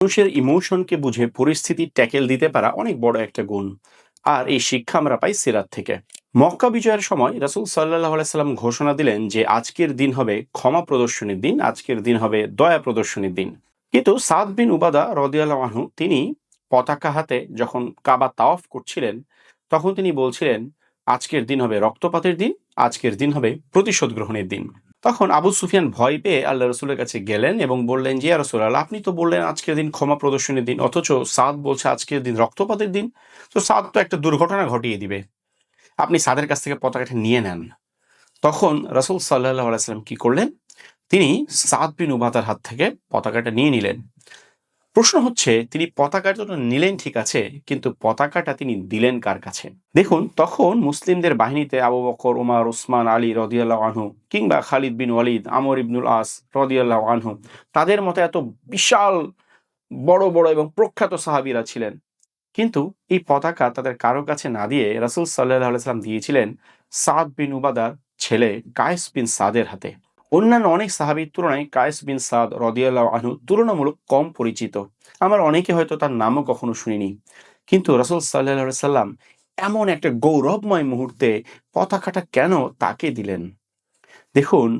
মানুষের ইমোশনকে বুঝে পরিস্থিতি ট্যাকেল দিতে পারা অনেক বড় একটা গুণ। আর এই শিক্ষা আমরা পাই সিরাত থেকে। মক্কা বিজয়ের সময় রাসূল সাল্লাল্লাহু আলাইহি সাল্লাম ঘোষণা দিলেন যে আজকের দিন হবে ক্ষমা প্রদর্শনীর দিন, আজকের দিন হবে দয়া প্রদর্শনীর দিন। কিন্তু সাদ বিন উবাদা রাদিয়াল্লাহু আনহু তিনি পতাকা হাতে যখন কাবা তাওয়াফ করছিলেন, তখন তিনি বলছিলেন আজকের দিন হবে রক্তপাতের দিন, আজকের দিন হবে প্রতিশোধ গ্রহণের দিন। তখন আবু সুফিয়ান ভয় পেয়ে আল্লাহ রসুলের কাছে গেলেন এবং বললেন যে ইয়া রাসূলুল্লাহ, আপনি তো বললেন আজকের দিন ক্ষমা প্রদর্শনীর দিন, অথচ সাদ বলছে আজকের দিন রক্তপাতের দিন। তো সাদ তো একটা দুর্ঘটনা ঘটিয়ে দিবে, আপনি সাদের কাছ থেকে পতাকাটা নিয়ে নেন। তখন রাসূল সাল্লাল্লাহু আলাইহি ওয়াসাল্লাম কি করলেন, তিনি সাদ বিন উবাদার হাত থেকে পতাকাটা নিয়ে নিলেন। প্রশ্ন হচ্ছে, তিনি পতাকাটা তো নিলেন ঠিক আছে, কিন্তু পতাকাটা তিনি দিলেন কার কাছে? দেখুন, তখন মুসলিমদের বাহিনীতে আবু বকর, ওমর, ওসমান, আলী রাদিয়াল্লাহু আনহু কিংবা খালিদ বিন ওয়ালিদ, আমর ইবনুল আস রাদিয়াল্লাহু আনহু, তাদের মতো এত বিশাল বড় বড় এবং প্রখ্যাত সাহাবীরা ছিলেন। কিন্তু এই পতাকা তাদের কারো কাছে না দিয়ে রাসূল সাল্লাল্লাহু আলাইহি ওয়াসাল্লাম দিয়েছিলেন সাদ বিন উবাদার ছেলে কায়েস বিন সাদের হাতে। অন্যান্য অনেক সাহাবীর তুলনায় কায়েস বিন সাদ রাদিয়াল্লাহু আনহু তুলনামূলক কম পরিচিত। আমার অনেকে হয়তো তার নামও কখনো শুনিনি। কিন্তু রাসূল সাল্লাল্লাহু আলাইহি ওয়াসাল্লাম এমন একটা গৌরবময় মুহূর্তে পতাকাটা কেন তাকে দিলেন? দেখুন,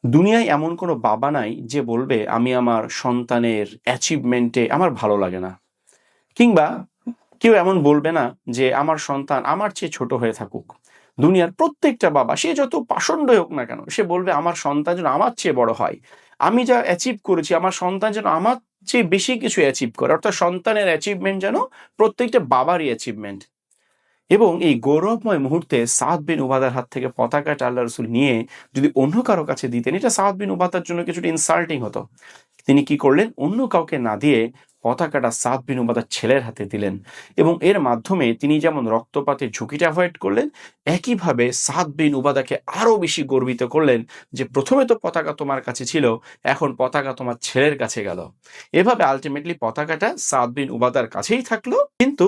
দুনিয়ায় এমন কোনো বাবা নাই যে বলবে আমি আমার সন্তানের অ্যাচিভমেন্টে আমার ভালো লাগে না, কিংবা কেউ এমন বলবে না যে আমার সন্তান আমার চেয়ে ছোট হয়ে থাকুক। দুনিয়ার প্রত্যেকটা বাবা, সে যত পাষণ্ডই হোক না কেন, সে বলবে আমার সন্তান যেন আমার চেয়ে বড় হয়। আমি যা অ্যাচিভ করেছি আমার সন্তান যেন আমার চেয়ে বেশি কিছু অ্যাচিভ করে। অর্থাৎ সন্তানের অ্যাচিভমেন্ট যেন প্রত্যেকটা বাবারই অ্যাচিভমেন্ট। এবং এই গৌরবময় মুহূর্তে সাদ বিন উবাদার হাত থেকে পতাকাটা আল্লাহ রসুল নিয়ে যদি অন্য কারো কাছে দিতেন, এটা সাদ বিন উবাদার জন্য কিছুটা ইনসাল্টিং হতো। তিনি কি করলেন, অন্য কাউকে না দিয়ে পতাকাটা সাদ বিন উবাদার ছেলের হাতে দিলেন এবং এর মাধ্যমে তিনি যেমন রক্তপাতের ঝুঁকিটা অ্যাভয়েড করলেন, একইভাবে সাদ বিন উবাদাকে আরো বেশি গর্বিত করলেন যে প্রথমে তো পতাকা তোমার কাছে ছিল, এখন পতাকা তোমার ছেলের কাছে গেল। এভাবে আলটিমেটলি পতাকাটা সাদ বিন উবাদার কাছেই থাকলো, কিন্তু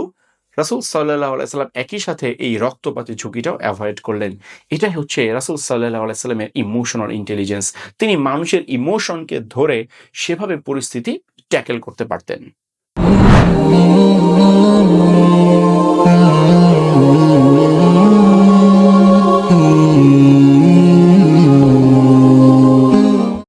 রাসূল সাল্লাল্লাহু আলাইহি সাল্লাম একই সাথে এই রক্তপাতের ঝুঁকিটাও অ্যাভয়েড করলেন। এটাই হচ্ছে রাসূল সাল্লাল্লাহু আলাইহি সাল্লামের ইমোশনাল ইন্টেলিজেন্স। তিনি মানুষের ইমোশনকে ধরে সেভাবে পরিস্থিতি ট্যাকেল করতে পারতেন।